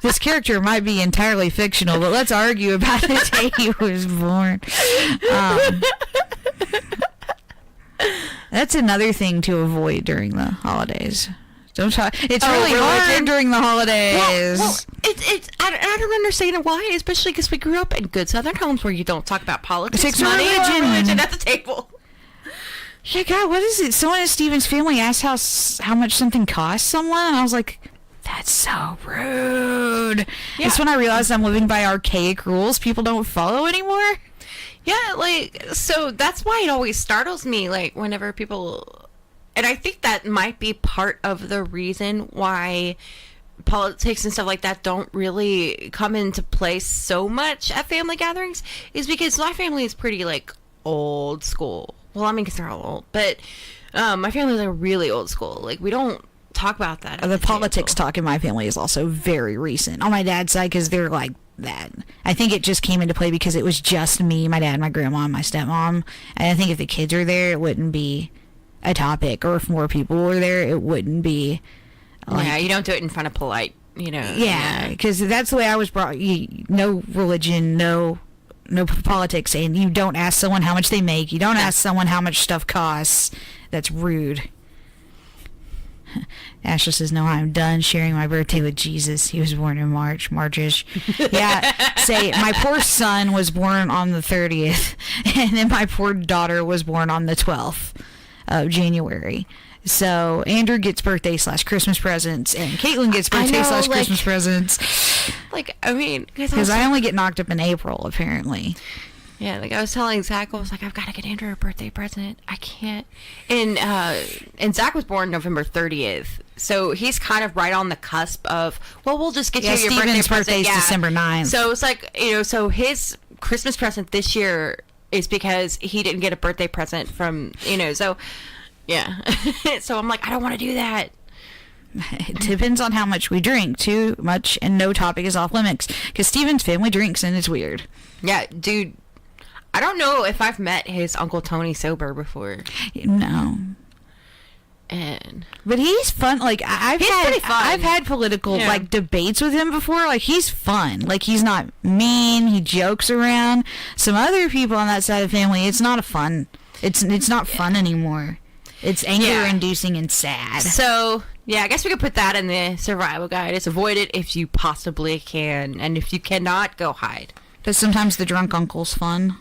This character might be entirely fictional, but let's argue about the day he was born. That's another thing to avoid during the holidays. Don't talk. It's really hard during the holidays. Well, I don't understand why, especially because we grew up in good Southern homes where you don't talk about politics, money, or religion at the table. Yeah, God, what is it? Someone in Steven's family asked how much something costs someone, and I was like, that's so rude. Yeah. It's when I realized I'm living by archaic rules people don't follow anymore. Yeah, so that's why it always startles me, whenever people... And I think that might be part of the reason why politics and stuff like that don't really come into play so much at family gatherings, is because my family is pretty, old school. Well, I mean, because they're all old, but my family is, really old school. We don't talk about that. The politics talk in my family is also very recent. On my dad's side, because they're like that. I think it just came into play because it was just me, my dad, my grandma, and my stepmom. And I think if the kids are there, it wouldn't be a topic, or if more people were there, it wouldn't be yeah, you don't do it in front of polite, yeah, because that's the way I was brought. No religion, no politics, and you don't ask someone how much they make, you don't ask someone how much stuff costs. That's rude. Ashley says, no, I'm done sharing my birthday with Jesus. He was born in Marchish. Yeah, say, my poor son was born on the 30th, and then my poor daughter was born on the 12th of January. So Andrew gets birthday / Christmas presents, and Caitlin gets birthday / Christmas presents. I mean, because I only get knocked up in April, apparently. Yeah, I was telling Zach, I was like, I've got to get Andrew a birthday present. I can't. And Zach was born November 30th, so he's kind of right on the cusp of, well, we'll just get you your Steven's birthday present. Yeah, December 9th. So it's so his Christmas present this year is because he didn't get a birthday present from, so, yeah. So I'm like, I don't want to do that. It depends on how much we drink. Too much and no topic is off limits. Because Steven's family drinks and it's weird. Yeah, dude. I don't know if I've met his Uncle Tony sober before. No. But he's fun. I've had political debates with him before. He's fun. He's not mean. He jokes around. Some other people on that side of the family, it's not fun. It's not fun anymore. It's anger inducing and sad. So yeah, I guess we could put that in the survival guide. It's avoid it if you possibly can, and if you cannot, go hide. But sometimes the drunk uncle's fun.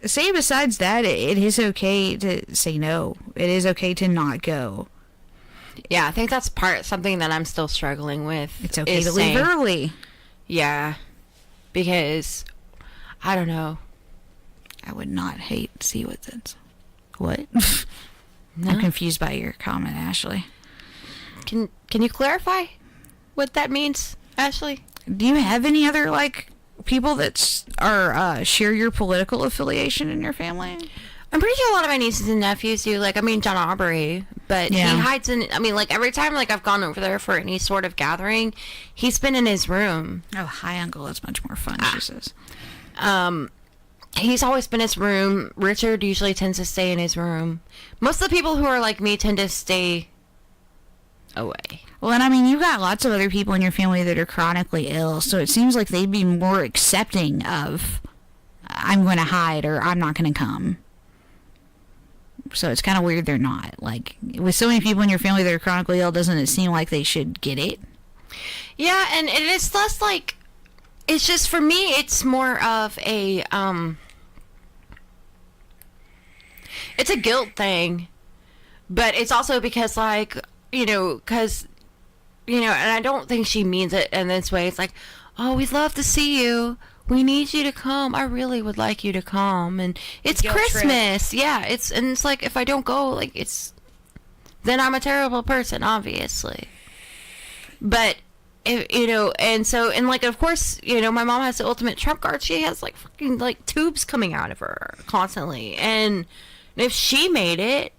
Say besides that, it is okay to say no. It is okay to not go. Yeah, I think that's something that I'm still struggling with. It's okay to leave early. Yeah, because I don't know. I would not see what that's. What? No? I'm confused by your comment, Ashley. Can you clarify what that means, Ashley? Do you have any other people that are share your political affiliation in your family? I'm pretty sure a lot of my nieces and nephews do. Like, I mean, John Aubrey, but he hides in. I mean, like every time like I've gone over there for any sort of gathering, he's been in his room. Oh, hi, Uncle. That's much more fun. She says. He's always been in his room. Richard usually tends to stay in his room. Most of the people who are like me tend to stay away. Well, and I mean, you've got lots of other people in your family that are chronically ill, so it seems like they'd be more accepting of, I'm going to hide or I'm not going to come. So it's kind of weird they're not. Like, with so many people in your family that are chronically ill, doesn't it seem like they should get it? Yeah, and it's less like, it's just, for me, it's more of a, it's a guilt thing, but it's also because, like, you know, because, you know, and I don't think she means it in this way. It's like, oh, we'd love to see you. We need you to come. I really would like you to come. And it's Christmas. Trip. Yeah, it's like, if I don't go, like, then I'm a terrible person, obviously. But, you know, and so, and like, of course, you know, my mom has the ultimate trump card. She has like fucking like tubes coming out of her constantly. And if she made it,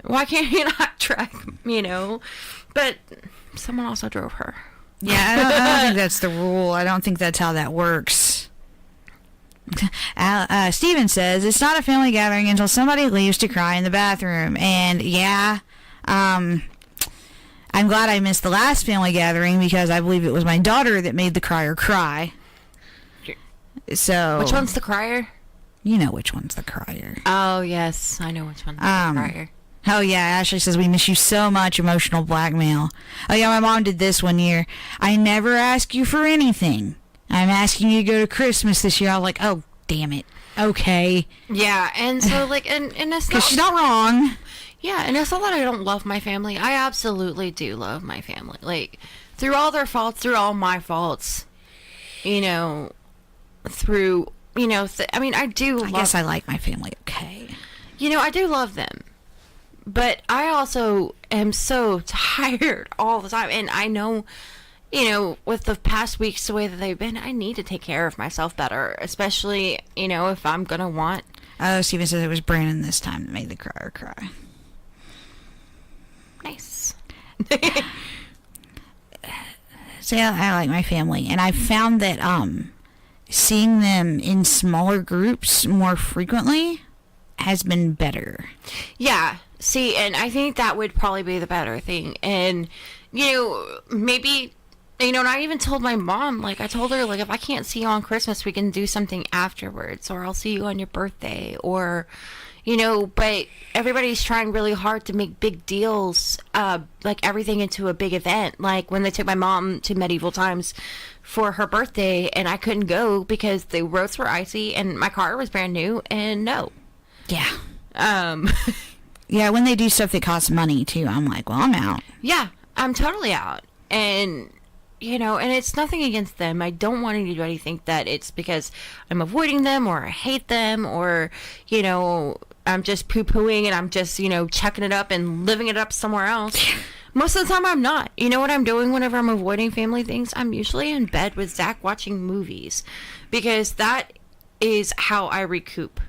why can't you not track, you know? But someone also drove her. Yeah, I don't think that's the rule. I don't think that's how that works. Steven says, it's not a family gathering until somebody leaves to cry in the bathroom. And yeah, I'm glad I missed the last family gathering because I believe it was my daughter that made the crier cry. So, which one's the crier? You know which one's the crier. Oh, yes. I know which one's the crier. Oh, yeah. Ashley says, we miss you so much. Emotional blackmail. Oh, yeah. My mom did this one year. I never ask you for anything. I'm asking you to go to Christmas this year. I was like, oh, damn it. Okay. Yeah. And so, like, and it's not. Because she's not wrong. Yeah. And it's not that I don't love my family. I absolutely do love my family. Like, through all their faults, through all my faults, you know, through, you know, I mean, I do. I guess I like my family okay. You know, I do love them. But I also am so tired all the time. And I know, you know, with the past weeks, the way that they've been, I need to take care of myself better. Especially, you know, if I'm going to want. Oh, Steven says it was Brandon this time that made the crier cry. Nice. So yeah, I like my family. And I found that seeing them in smaller groups more frequently has been better. Yeah. See, and I think that would probably be the better thing. And, you know, maybe, you know, and I even told my mom, like, I told her, like, if I can't see you on Christmas, we can do something afterwards, or I'll see you on your birthday, or, you know, but everybody's trying really hard to make big deals, like, everything into a big event. Like, when they took my mom to Medieval Times for her birthday, and I couldn't go because the roads were icy, and my car was brand new, and no. Yeah. Yeah, when they do stuff that costs money, too, I'm like, well, I'm out. Yeah, I'm totally out. And, you know, and it's nothing against them. I don't want anybody to think that it's because I'm avoiding them or I hate them or, you know, I'm just poo-pooing and I'm just, you know, chucking it up and living it up somewhere else. Most of the time, I'm not. You know what I'm doing whenever I'm avoiding family things? I'm usually in bed with Zach watching movies because that is how I recoup.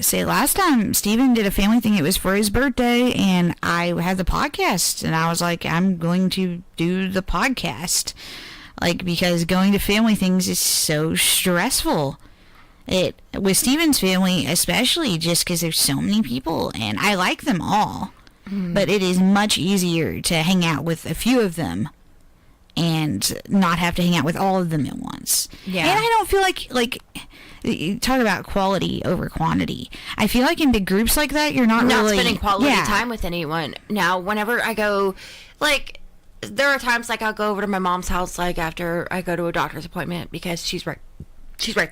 Say, last time Steven did a family thing, it was for his birthday, and I had the podcast, and I was like, I'm going to do the podcast. Like, because going to family things is so stressful. With Steven's family, especially, just because there's so many people, and I like them all. But it is much easier to hang out with a few of them and not have to hang out with all of them at once. Yeah. And I don't feel like you talk about quality over quantity. I feel like in big groups like that, you're not really spending quality time with anyone. Now, whenever I go, like, there are times like I'll go over to my mom's house like after I go to a doctor's appointment because she's right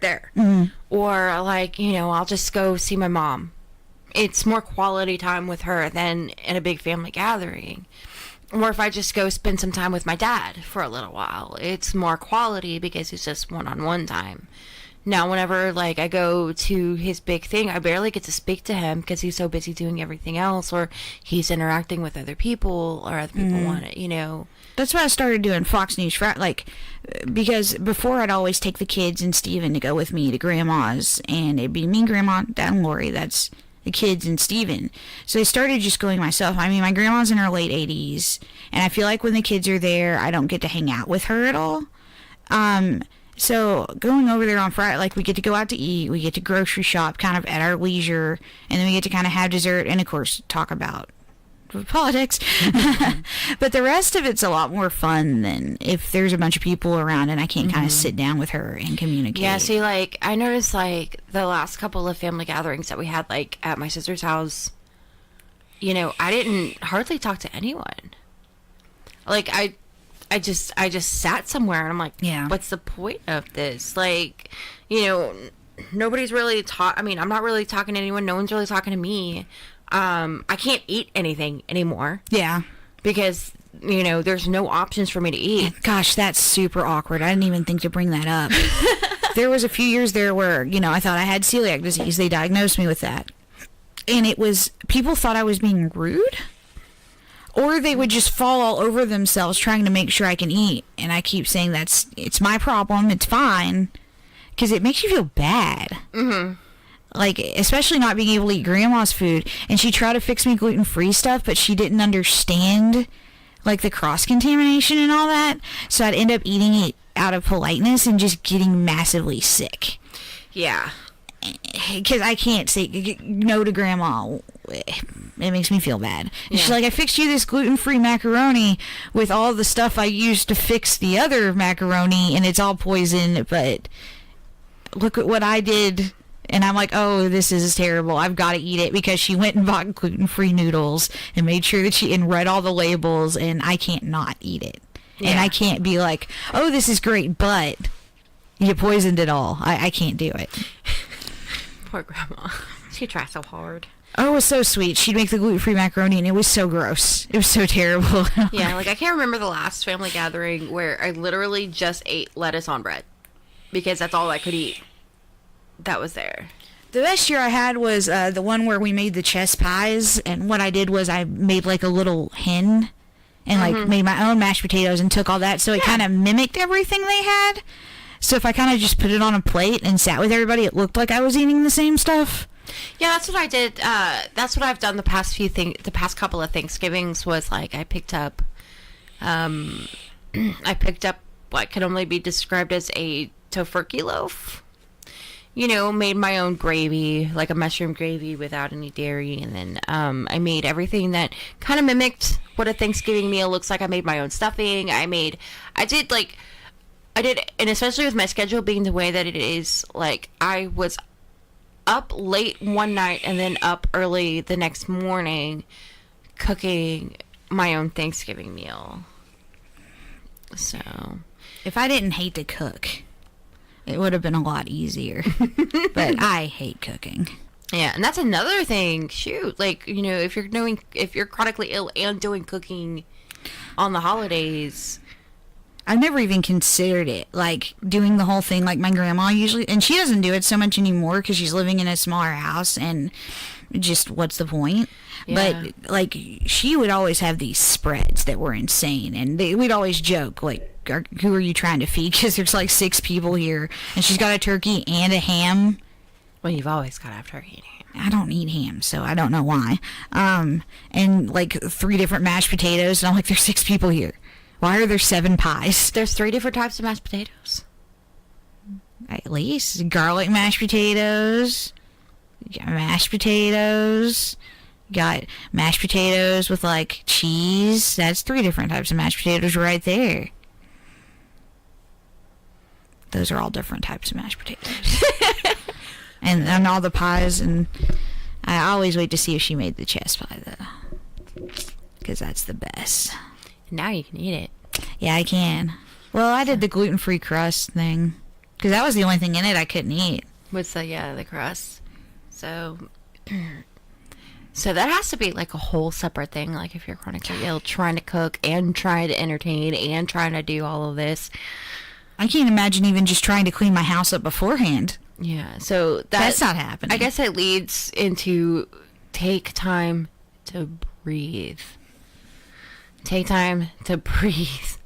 there. Mm-hmm. Or like, you know, I'll just go see my mom. It's more quality time with her than in a big family gathering. Or if I just go spend some time with my dad for a little while, it's more quality because it's just one-on-one time. Now, whenever, like, I go to his big thing, I barely get to speak to him because he's so busy doing everything else, or he's interacting with other people, or other people want it, you know. That's why I started doing Fox News like, because before I'd always take the kids and Steven to go with me to Grandma's, and it'd be me, Grandma, Dad, and Lori. That's the kids and Steven. So I started just going myself. I mean, my grandma's in her late 80s, and I feel like when the kids are there, I don't get to hang out with her at all. So going over there on Friday, like, we get to go out to eat, we get to grocery shop kind of at our leisure, and then we get to kind of have dessert and, of course, talk about politics. But the rest of it's a lot more fun than if there's a bunch of people around and I can't kind of sit down with her and communicate. Yeah, see, like, I noticed, like, the last couple of family gatherings that we had, like, at my sister's house, you know, I didn't hardly talk to anyone. Like, I just sat somewhere and I'm like, yeah, what's the point of this? Like, you know, nobody's really I mean, I'm not really talking to anyone. No one's really talking to me. I can't eat anything anymore. Yeah. Because, you know, there's no options for me to eat. Gosh, that's super awkward. I didn't even think to bring that up. There was a few years there where, you know, I thought I had celiac disease. They diagnosed me with that. And it was, people thought I was being rude. Or they would just fall all over themselves trying to make sure I can eat. And I keep saying it's my problem. It's fine. Because it makes you feel bad. Mm-hmm. Like, especially not being able to eat Grandma's food. And she tried to fix me gluten-free stuff, but she didn't understand, like, the cross-contamination and all that. So I'd end up eating it out of politeness and just getting massively sick. Yeah. Because I can't say no to Grandma. It makes me feel bad. And she's like, I fixed you this gluten-free macaroni with all the stuff I used to fix the other macaroni, and it's all poison, but look at what I did. And I'm like, oh, this is terrible. I've got to eat it, because she went and bought gluten-free noodles and made sure that and read all the labels, and I can't not eat it. Yeah. And I can't be like, oh, this is great, but you poisoned it all. I can't do it. Poor Grandma. She tried so hard. Oh, it was so sweet. She'd make the gluten-free macaroni, and it was so gross. It was so terrible. Yeah, like, I can't remember the last family gathering where I literally just ate lettuce on bread, because that's all I could eat that was there. The best year I had was the one where we made the chess pies, and what I did was I made, like, a little hen and, like, made my own mashed potatoes and took all that, so it kind of mimicked everything they had. So if I kind of just put it on a plate and sat with everybody, it looked like I was eating the same stuff. Yeah, that's what I did. That's what I've done the past couple of Thanksgivings was, like, I picked up what could only be described as a tofurkey loaf. You know, made my own gravy, like a mushroom gravy without any dairy, and then I made everything that kind of mimicked what a Thanksgiving meal looks like. I made my own stuffing. I did, and especially with my schedule being the way that it is, like, I was up late one night and then up early the next morning cooking my own Thanksgiving meal. So, if I didn't hate to cook, it would have been a lot easier. But I hate cooking. Yeah, and that's another thing. Shoot, like, you know, if you're chronically ill and doing cooking on the holidays, I've never even considered it, like, doing the whole thing like my grandma usually, and she doesn't do it so much anymore because she's living in a smaller house, and just what's the point? Yeah. But, like, she would always have these spreads that were insane, and we'd always joke, like, who are you trying to feed? Because there's, like, 6 people here, and she's got a turkey and a ham. Well, you've always got to have turkey and ham. I don't eat ham, so I don't know why. And, like, 3 different mashed potatoes, and I'm like, there's 6 people here. Why are there 7 pies? There's 3 different types of mashed potatoes. At least. Garlic mashed potatoes. You got mashed potatoes. You got mashed potatoes with, like, cheese. That's 3 different types of mashed potatoes right there. Those are all different types of mashed potatoes. and all the pies. And I always wait to see if she made the chess pie, though. Because that's the best. Now you can eat it. Yeah, I can. Well, I did the gluten-free crust thing. Because that was the only thing in it I couldn't eat. What's the crust? So that has to be, like, a whole separate thing. Like, if you're chronically ill, trying to cook and trying to entertain and trying to do all of this. I can't imagine even just trying to clean my house up beforehand. Yeah, so that's not happening. I guess it leads into take time to breathe. Take time to breathe.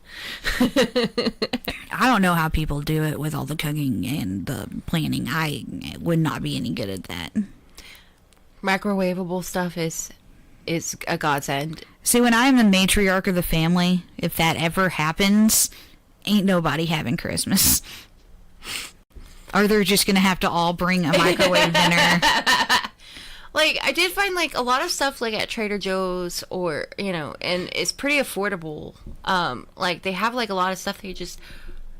I don't know how people do it with all the cooking and the planning. I would not be any good at that. Microwavable stuff is a godsend. See, when I'm the matriarch of the family, if that ever happens, ain't nobody having Christmas. Or they're just going to have to all bring a microwave dinner. Like, I did find, like, a lot of stuff, like, at Trader Joe's or, you know, and it's pretty affordable. Like, they have, like, a lot of stuff that you just,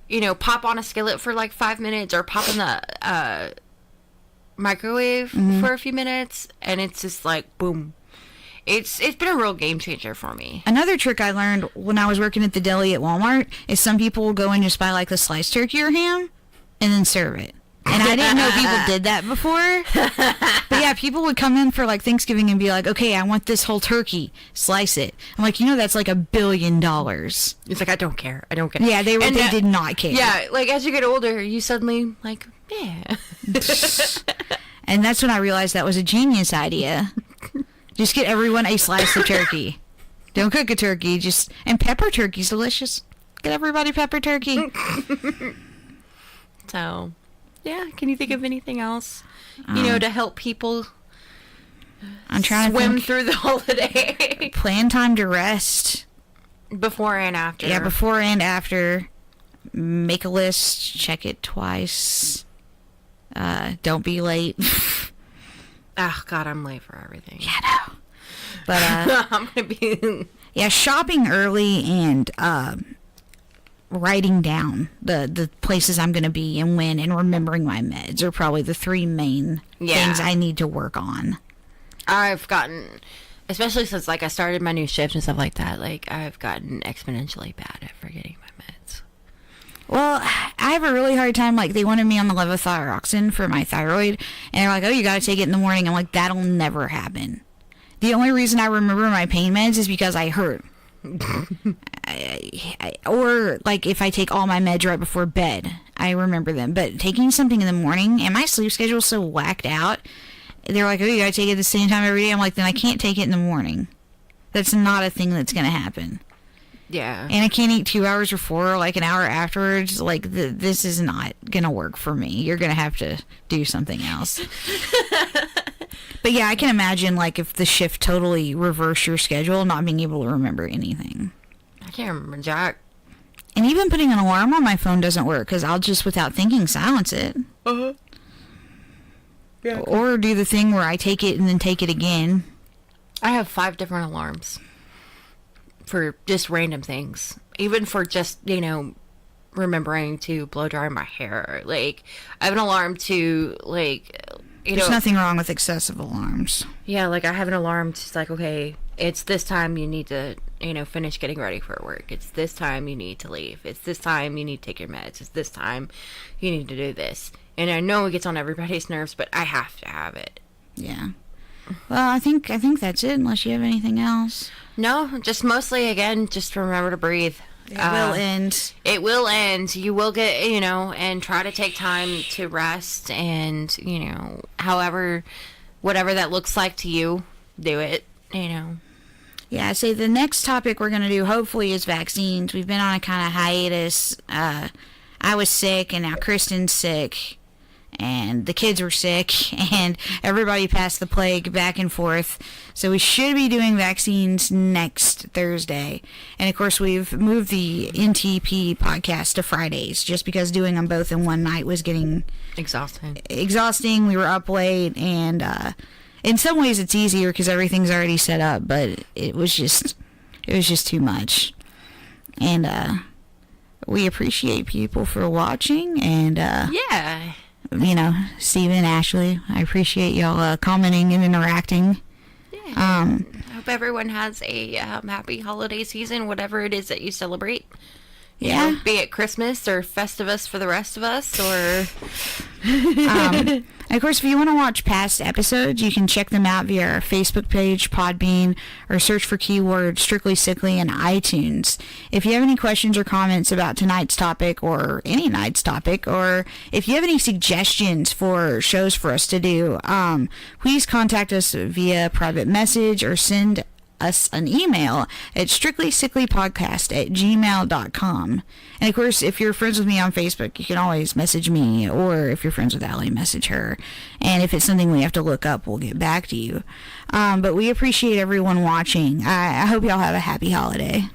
you know, pop on a skillet for, like, 5 minutes or pop in the microwave for a few minutes, and it's just, like, boom. It's been a real game changer for me. Another trick I learned when I was working at the deli at Walmart is some people will go and just buy, like, the sliced turkey or ham and then serve it. And I didn't know people did that before. But yeah, people would come in for like Thanksgiving and be like, okay, I want this whole turkey. Slice it. I'm like, you know, that's like $1 billion. It's like, I don't care. I don't care. Yeah, they did not care. Yeah, like as you get older, you suddenly like, yeah. And that's when I realized that was a genius idea. Just get everyone a slice of turkey. Don't cook a turkey. And pepper turkey's delicious. Get everybody pepper turkey. So... yeah, can you think of anything else, you know, to help people I'm trying swim to through the holiday? Plan time to rest. Before and after. Yeah, before and after. Make a list. Check it twice. Don't be late. Oh, God, I'm late for everything. Yeah, no. But, I'm going to be... yeah, shopping early and, writing down the places I'm going to be and when, and remembering my meds are probably the 3 main things I need to work on. I've gotten, especially since like I started my new shift and stuff like that, like I've gotten exponentially bad at forgetting my meds. Well, I have a really hard time, like they wanted me on the levothyroxine for my thyroid, and they're like, oh, you got to take it in the morning. I'm like, that'll never happen. The only reason I remember my pain meds is because I hurt. Or like if I take all my meds right before bed, I remember them. But taking something in the morning, and my sleep schedule's so whacked out, they're like, oh, you gotta take it at the same time every day. I'm like, then I can't take it in the morning. That's not a thing that's gonna happen. Yeah. And I can't eat 2 hours before or like an hour afterwards. Like this is not gonna work for me. You're gonna have to do something else. But yeah, I can imagine like if the shift totally reversed your schedule, not being able to remember anything. I can't remember Jack. And even putting an alarm on my phone doesn't work because I'll just, without thinking, silence it. Uh-huh. Yeah. Or do the thing where I take it and then take it again. I have 5 different alarms for just random things. Even for just, you know, remembering to blow dry my hair. Like, I have an alarm to, like... There's nothing wrong with excessive alarms. Yeah, like I have an alarm. It's like, okay, it's this time you need to, you know, finish getting ready for work. It's this time you need to leave. It's this time you need to take your meds. It's this time you need to do this. And I know it gets on everybody's nerves, but I have to have it. Yeah. Well, I think that's it, unless you have anything else. No, just mostly, again, just remember to breathe. It will end. It will end. You will get, you know, and try to take time to rest and, you know, whatever that looks like to you, do it, you know. Yeah, I say the next topic we're going to do, hopefully, is vaccines. We've been on a kind of hiatus. I was sick, and now Kristen's sick. And the kids were sick, and everybody passed the plague back and forth. So we should be doing vaccines next Thursday. And, of course, we've moved the NTP podcast to Fridays, just because doing them both in one night was getting... exhausting. We were up late, and in some ways it's easier because everything's already set up, but it was just too much. And we appreciate people for watching, and... yeah. You know, Steven and Ashley, I appreciate y'all commenting and interacting. Yeah. I hope everyone has a happy holiday season, whatever it is that you celebrate. Yeah. Be it Christmas or Festivus for the rest of us, or... And of course, if you want to watch past episodes, you can check them out via our Facebook page, Podbean, or search for keyword Strictly Sickly in iTunes. If you have any questions or comments about tonight's topic or any night's topic, or if you have any suggestions for shows for us to do, please contact us via private message or send us an email at strictlysicklypodcast@gmail.com. And of course, if you're friends with me on Facebook, you can always message me, or if you're friends with Allie, message her. And if it's something we have to look up, we'll get back to you. But we appreciate everyone watching. I hope y'all have a happy holiday.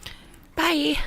Bye.